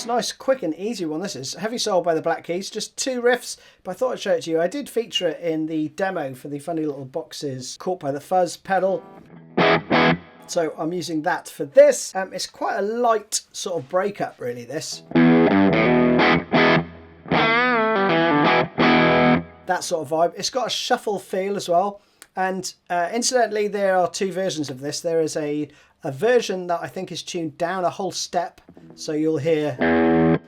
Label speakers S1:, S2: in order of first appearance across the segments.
S1: Nice, quick and easy one. This is Heavy Soul by the Black Keys. Just 2 riffs, but I thought I'd show it to you. I did feature it in the demo for the funny little boxes Caught by the Fuzz pedal. So I'm using that for this. It's quite a light sort of breakup, really, this. That sort of vibe. It's got a shuffle feel as well. And incidentally, there are 2 versions of this. There is a version that I think is tuned down a whole step. So you'll hear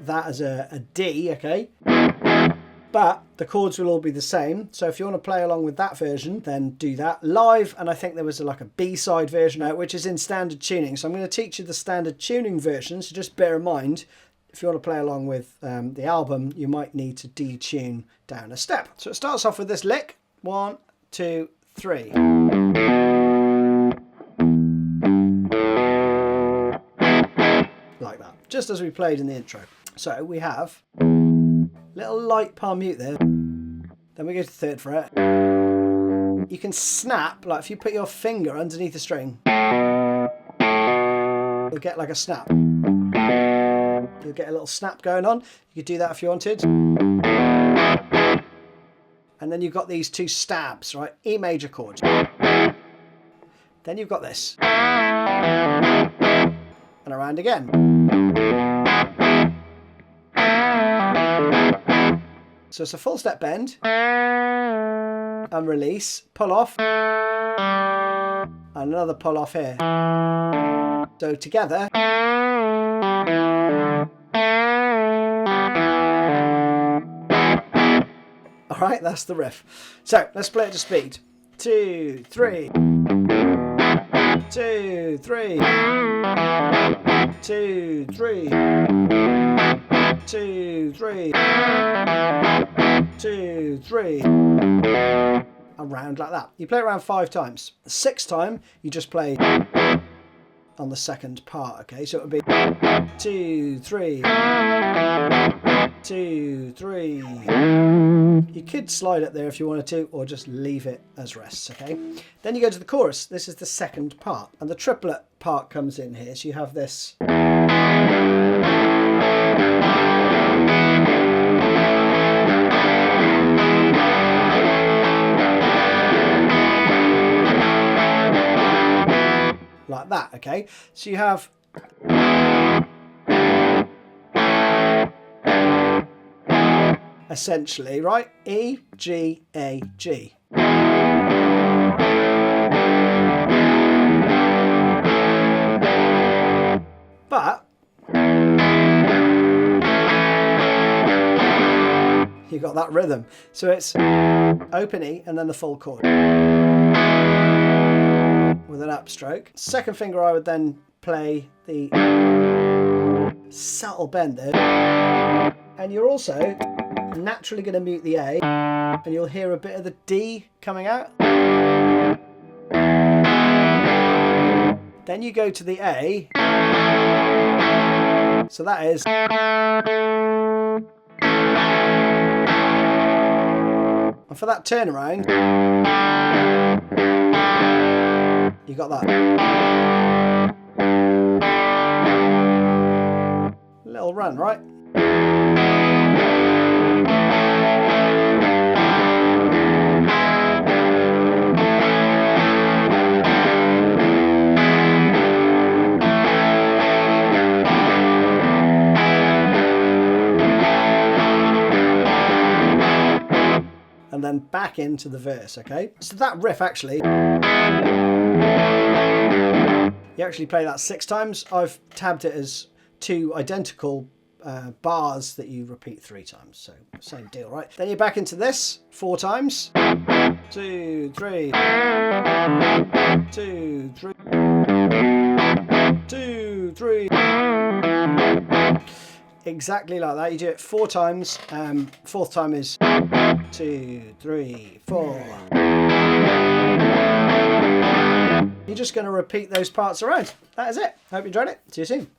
S1: that as a D, okay? But the chords will all be the same. So if you want to play along with that version, then do that. Live, and I think there was like a B-side version out, which is in standard tuning. So I'm going to teach you the standard tuning version. So just bear in mind, if you want to play along with the album, you might need to detune down a step. So it starts off with this lick. 1, 2, 3. Like that, just as we played in the intro. So we have little light palm mute there. Then we go to the 3rd fret. You can snap, like if you put your finger underneath the string, you'll get like a snap. You'll get a little snap going on. You could do that if you wanted. And then you've got these 2 stabs, right? E major chord. Then you've got this. And around again. So it's a full step bend. And release. Pull off. And another pull off here. So together. Alright, that's the riff. So let's play it to speed. 2, 3. 2, 3. 2, 3. 2, 3. 2, 3. Around like that. You play it around 5 times. The 6th time, you just play on the 2nd part, okay? So it would be 2, 3. 2, 3. You could slide it there if you wanted to, or just leave it as rests, okay? Then you go to the chorus. This is the 2nd part, and the triplet part comes in here. So you have this. Like that, okay? So you have essentially, right? E, G, A, G. But you got that rhythm. So it's open E and then the full chord with an upstroke. 2nd finger, I would then play the subtle bend there. And you're also naturally going to mute the A, and you'll hear a bit of the D coming out. Then you go to the A. So that is. And for that turnaround, you got that little run, right? And then back into the verse, okay? So that riff actually, you actually play that 6 times. I've tabbed it as 2 identical bars that you repeat 3 times. So same deal, right? Then you're back into this 4 times. 2, 3. 2, 3. 2, 3. Exactly like that. You do it 4 times. 4th time is 2, 3, 4. You're just going to repeat those parts around. That is it. Hope you enjoyed it. See you soon.